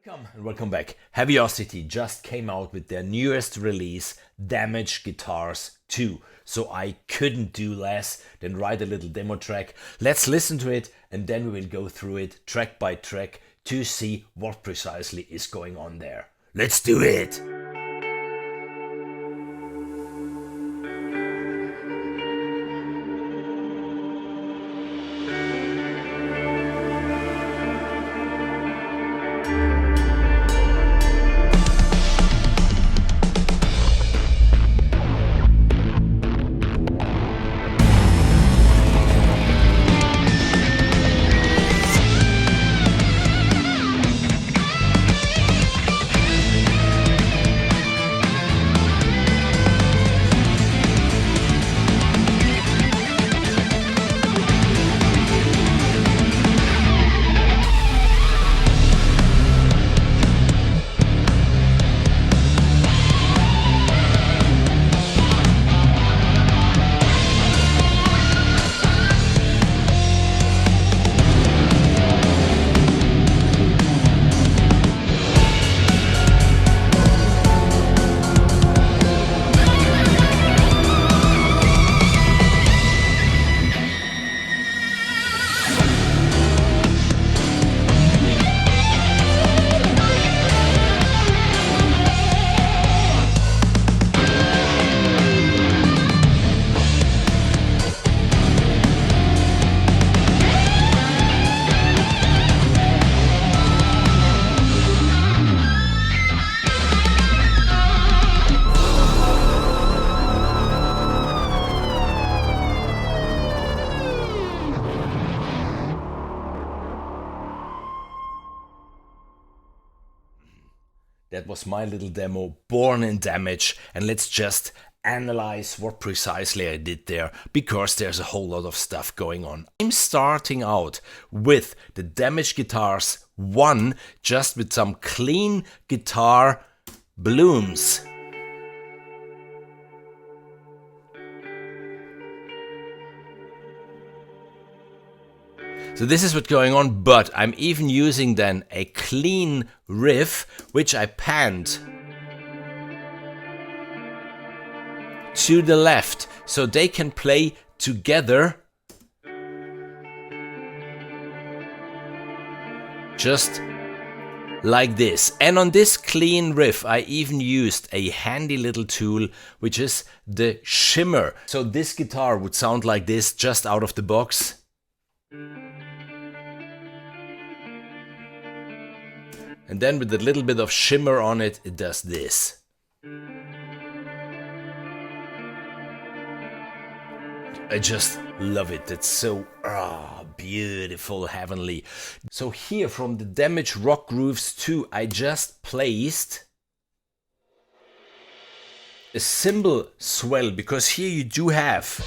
Welcome and welcome back. Heavyocity just came out with their newest release, Damaged Guitars 2. So I couldn't do less than write a little demo track. Let's listen to it and then we will go through it track by track to see what precisely is going on there. Let's do it! That was my little demo, Born in Damage, and let's just analyze what precisely I did there, because there's a whole lot of stuff going on. I'm starting out with the Damaged Guitars 1, just with some clean guitar blooms. So this is what's going on, but I'm even using then a clean riff, which I panned to the left, so they can play together just like this. And on this clean riff, I even used a handy little tool, which is the shimmer. So this guitar would sound like this just out of the box. And then with a little bit of shimmer on it, it does this. I just love it. It's so beautiful, heavenly. So here from the Damaged Rock Grooves 2, I just placed a cymbal swell, because here you do have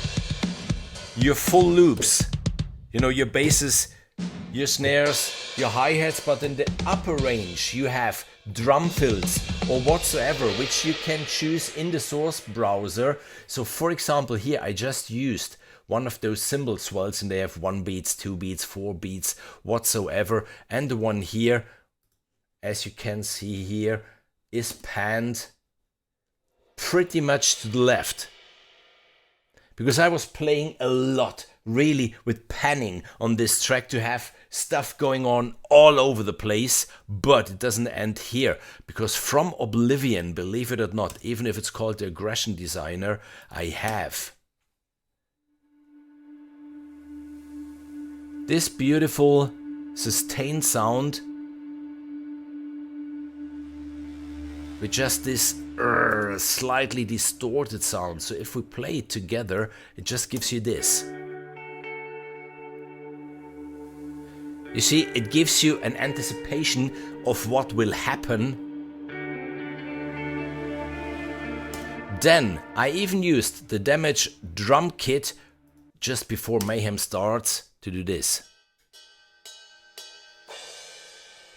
your full loops. You know, your basses, your snares, your hi-hats, but in the upper range you have drum fills or whatsoever, which you can choose in the source browser. So for example, here I just used one of those cymbal swells, and they have 1 beats, 2 beats, 4 beats, whatsoever. And the one here, as you can see here, is panned pretty much to the left, because I was playing a lot really with panning on this track to have stuff going on all over the place. But it doesn't end here, because from Oblivion, believe it or not, even if it's called the Aggression Designer, I have this beautiful sustained sound with just this slightly distorted sound. So if we play it together, it just gives you this. You see, it gives you an anticipation of what will happen. Then I even used the Damaged drum kit just before Mayhem starts to do this.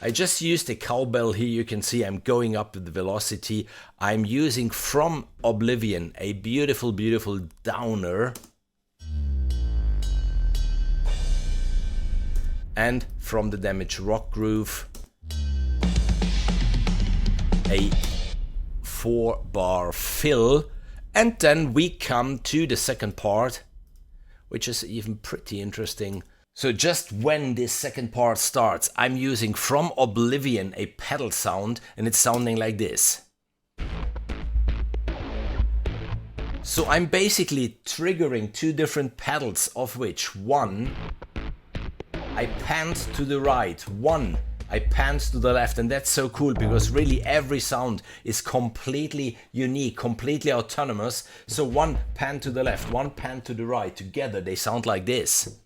I just used a cowbell here. You can see I'm going up with the velocity. I'm using from Oblivion a beautiful, beautiful downer. And from the Damaged Rock Groove, a 4-bar fill, and then we come to the second part, which is even pretty interesting. So just when this second part starts, I'm using from Oblivion a pedal sound, and it's sounding like this. So I'm basically triggering two different pedals, of which one I panned to the right, one I panned to the left, and that's so cool because really every sound is completely unique, completely autonomous. So one pan to the left, one pan to the right, together they sound like this.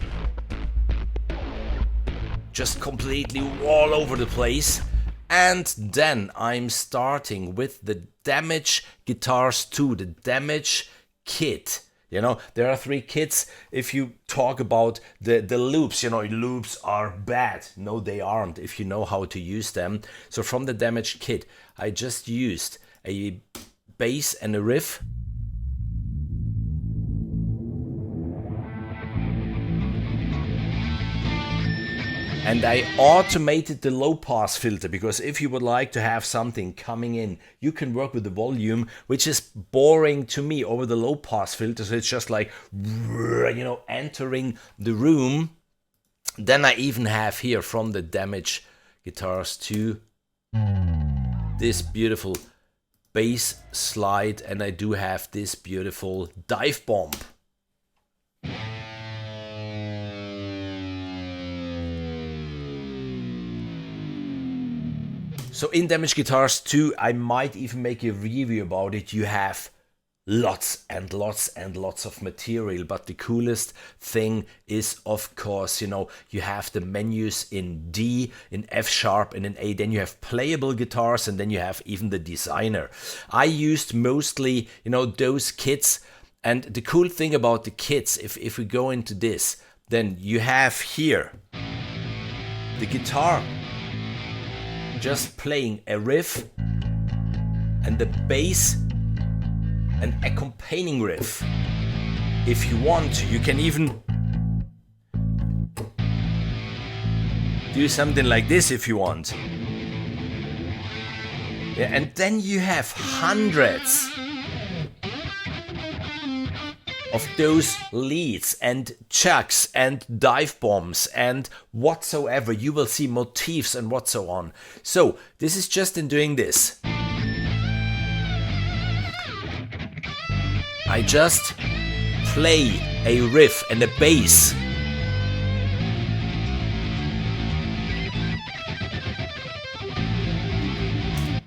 Just completely all over the place. And then I'm starting with the Damage Guitars 2, the Damage kit. You know, there are 3 kits. If you talk about the loops, you know, loops are bad. No, they aren't if you know how to use them. So from the Damage kit, I just used a bass and a riff. And I automated the low pass filter, because if you would like to have something coming in, you can work with the volume, which is boring to me over the low pass filter. So it's just like, you know, entering the room. Then I even have here from the Damage Guitars 2 this beautiful bass slide, and I do have this beautiful dive bomb. So in Damage Guitars 2, I might even make a review about it. You have lots and lots and lots of material, but the coolest thing is, of course, you know, you have the menus in D, in F sharp, and in A. Then you have playable guitars, and then you have even the designer. I used mostly, you know, those kits. And the cool thing about the kits, if we go into this, then you have here the guitar just playing a riff, and the bass an accompanying riff. If you want, you can even do something like this if you want. Yeah, and then you have hundreds of those leads and chucks and dive bombs and whatsoever. You will see motifs and what so on. So this is just in doing this. I just play a riff and a bass.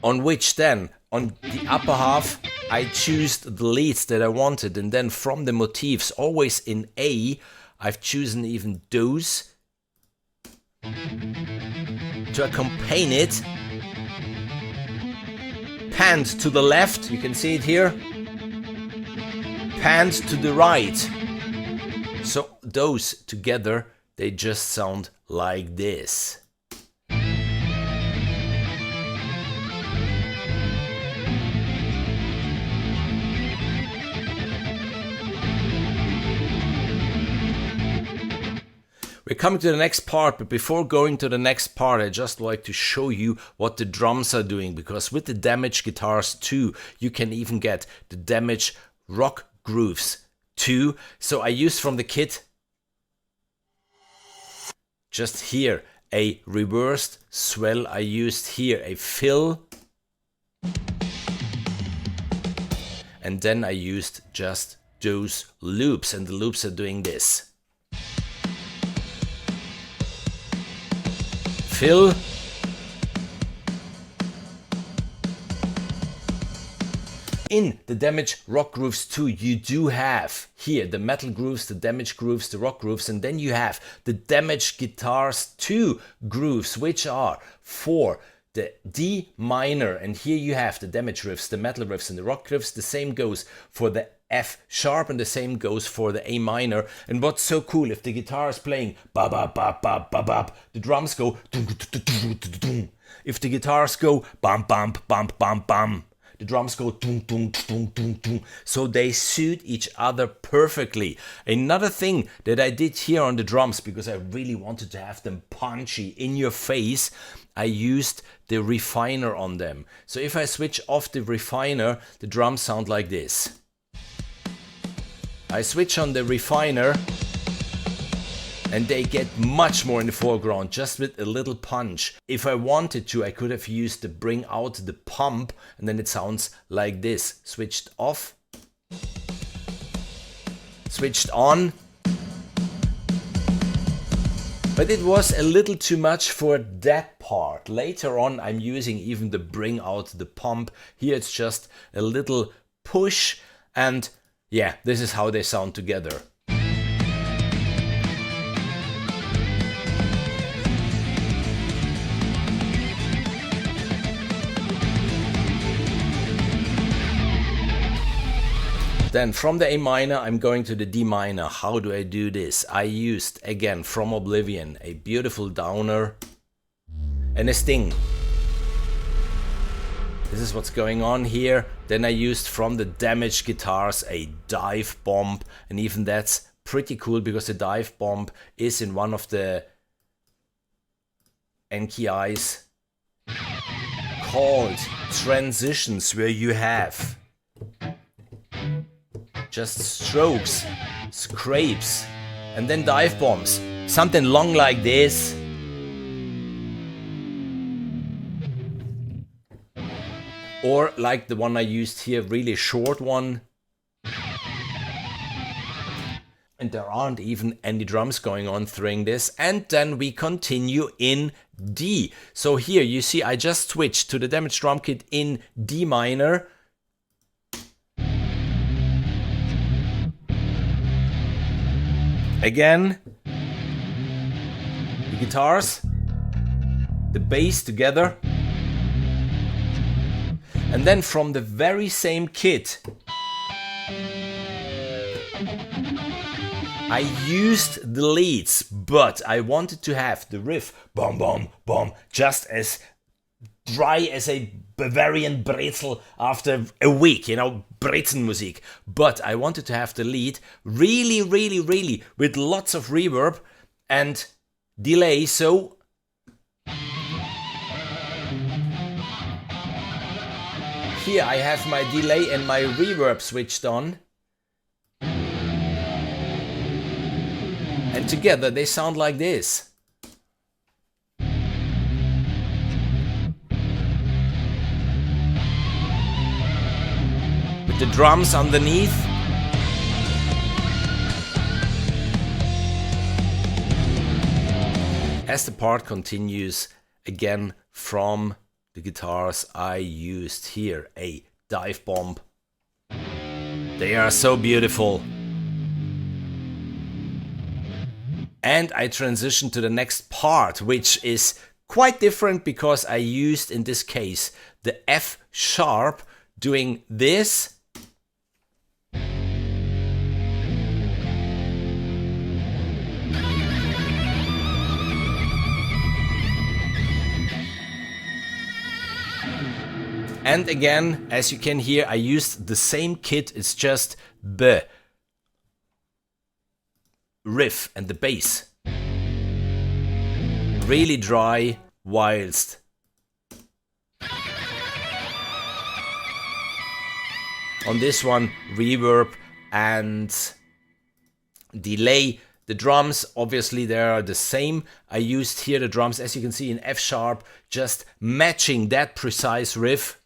On which then, on the upper half, I choose the leads that I wanted, and then from the motifs, always in A, I've chosen even those to accompany it. Panned to the left, you can see it here. Panned to the right. So those together, they just sound like this. We're coming to the next part, but before going to the next part, I just like to show you what the drums are doing, because with the Damage Guitars 2, you can even get the Damage Rock Grooves 2. So I used from the kit, just here, a reversed swell. I used here a fill. And then I used just those loops, and the loops are doing this. Fill. In the Damage Rock Grooves 2, you do have here the metal grooves, the damage grooves, the rock grooves, and then you have the Damage Guitars 2 grooves, which are for the D minor, and here you have the damage riffs, the metal riffs, and the rock riffs. The same goes for the F sharp, and the same goes for the A minor. And what's so cool, if the guitar is playing ba ba ba ba ba ba, the drums go dum, dum, dum, dum, dum, dum. If the guitars go bam bam bam bam bam, the drums go dum, dum, dum, dum, dum. So they suit each other perfectly. Another thing that I did here on the drums, because I really wanted to have them punchy, in your face, I used the refiner on them. So if I switch off the refiner, the drums sound like this. I switch on the refiner and they get much more in the foreground, just with a little punch. If I wanted to, I could have used the bring out the pump, and then it sounds like this. Switched off, switched on. But it was a little too much for that part. Later on, I'm using even the bring out the pump. Here it's just a little push, and yeah, this is how they sound together. Then from the A minor, I'm going to the D minor. How do I do this? I used, again, from Oblivion, a beautiful downer and a sting. This is what's going on here. Then I used from the damaged guitars a dive bomb, and even that's pretty cool because the dive bomb is in one of the NKIs called transitions, where you have just strokes, scrapes, and then dive bombs. Something long like this. Or like the one I used here, really short one. And there aren't even any drums going on during this. And then we continue in D. So here you see I just switched to the damaged drum kit in D minor. Again, the guitars, the bass together, and then from the very same kit, I used the leads, but I wanted to have the riff, bom bom bom, just as dry as a Bavarian Brezel after a week, you know, Brezenmusik. But I wanted to have the lead really, really, really with lots of reverb and delay. So here I have my delay and my reverb switched on. And together they sound like this. The drums underneath. As the part continues, again from the guitars, I used here a dive bomb. They are so beautiful. And I transitioned to the next part, which is quite different because I used in this case the F sharp doing this. And again, as you can hear, I used the same kit, it's just the riff and the bass. Really dry, whilst on this one, reverb and delay. The drums, obviously, they are the same. I used here the drums, as you can see, in F sharp, just matching that precise riff.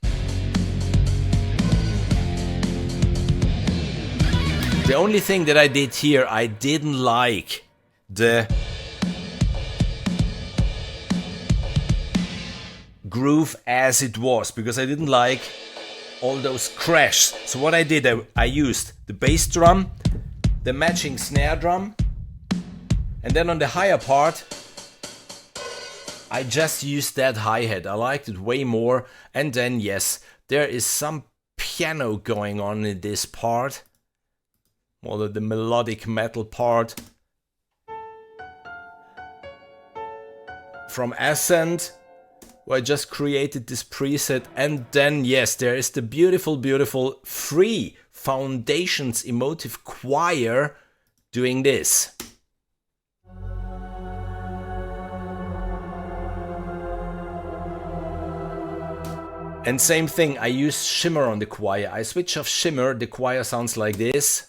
The only thing that I did here, I didn't like the groove as it was, because I didn't like all those crashes. So what I did, I used the bass drum, the matching snare drum, and then on the higher part, I just used that hi-hat. I liked it way more. And then, yes, there is some piano going on in this part. More the melodic metal part. From Ascent, where I just created this preset. And then, yes, there is the beautiful, beautiful free Foundations Emotive Choir doing this. And same thing, I use shimmer on the choir. I switch off shimmer, the choir sounds like this.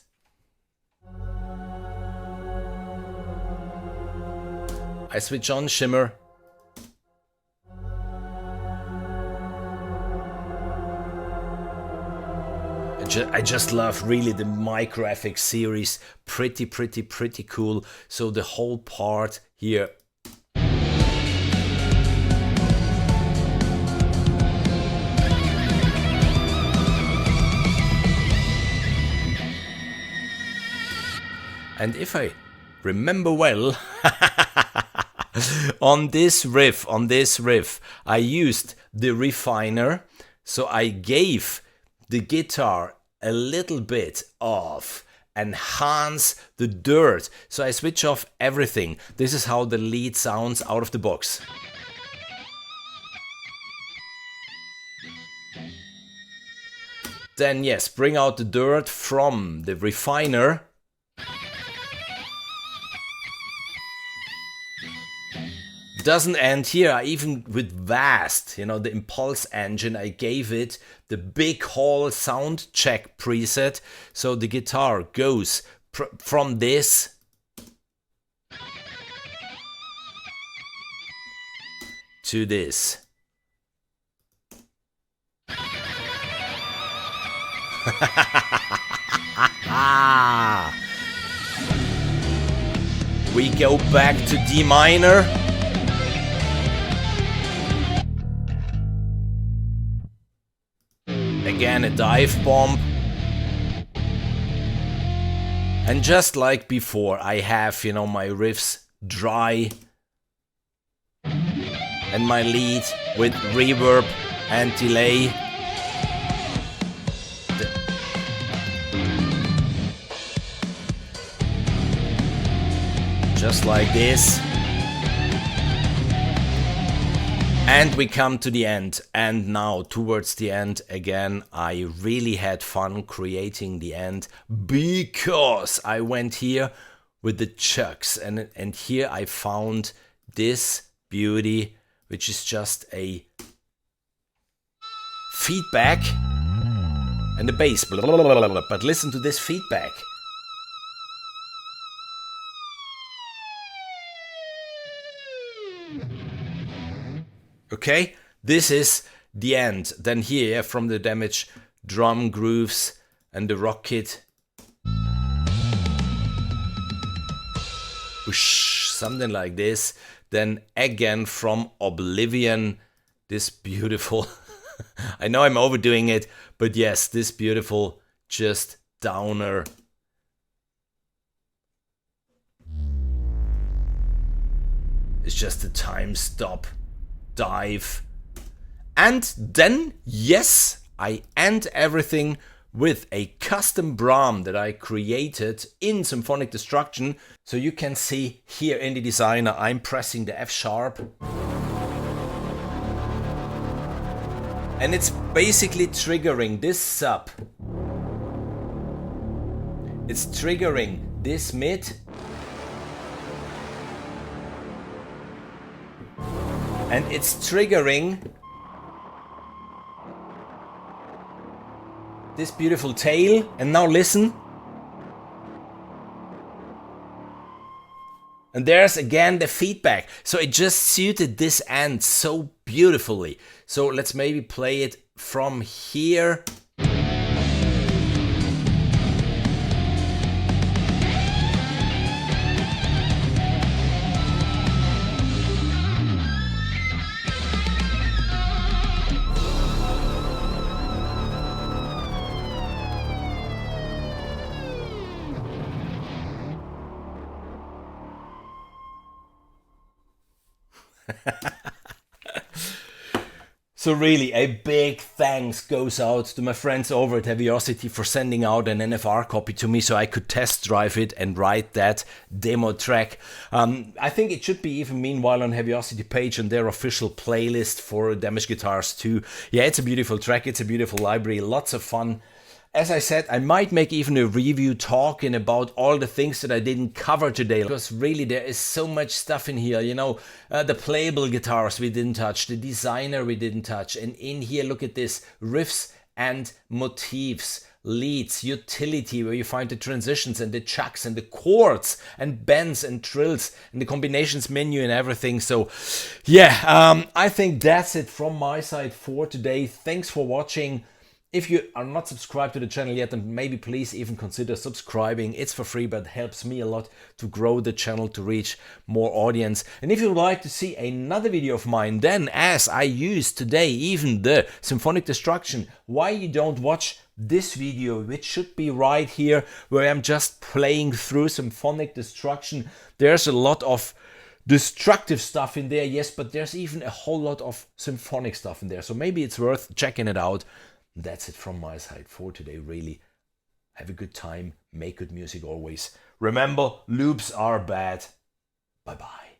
I switch on shimmer. I just love really the My Graphics series. Pretty cool. So the whole part here. And if I remember well, on this riff, I used the refiner, so I gave the guitar a little bit of enhance the dirt. So I switch off everything. This is how the lead sounds out of the box. Then yes, bring out the dirt from the refiner. Doesn't end here. I even with Vast, you know, the Impulse engine, I gave it the big hall sound check preset. So the guitar goes from this to this. We go back to D minor. Again, a dive bomb. And just like before, I have, you know, my riffs dry. And my lead with reverb and delay. Just like this. And we come to the end, and now towards the end again, I really had fun creating the end because I went here with the chucks, and here I found this beauty, which is just a feedback and the bass, but listen to this feedback. Okay, this is the end. Then here from the damage drum grooves and the rock kit. Whoosh, something like this. Then again from Oblivion, this beautiful, I know I'm overdoing it, but yes, this beautiful just downer. It's just a time stop. Dive. And then, yes, I end everything with a custom Brahm that I created in Symphonic Destruction. So you can see here in the designer, I'm pressing the F sharp. And it's basically triggering this sub. It's triggering this mid. And it's triggering this beautiful tail. And now listen. And there's again the feedback. So it just suited this end so beautifully. So let's maybe play it from here. So really, a big thanks goes out to my friends over at Heavyocity for sending out an NFR copy to me so I could test drive it and write that demo track. I think it should be even meanwhile on Heavyocity page on their official playlist for damaged guitars too. Yeah, it's a beautiful track, it's a beautiful library, lots of fun. As I said, I might make even a review talking about all the things that I didn't cover today, because really there is so much stuff in here, you know, the playable guitars we didn't touch, the designer we didn't touch, and in here, look at this, riffs and motifs, leads, utility, where you find the transitions and the chucks and the chords and bends and trills and the combinations menu and everything. So yeah, I think that's it from my side for today. Thanks for watching. If you are not subscribed to the channel yet, then maybe please even consider subscribing. It's for free, but helps me a lot to grow the channel, to reach more audience. And if you would like to see another video of mine, then as I used today, even the Symphonic Destruction, why you don't watch this video, which should be right here, where I'm just playing through Symphonic Destruction. There's a lot of destructive stuff in there, yes, but there's even a whole lot of symphonic stuff in there. So maybe it's worth checking it out. That's it from my side for today, really. Have a good time, make good music always. Remember, loops are bad. Bye-bye.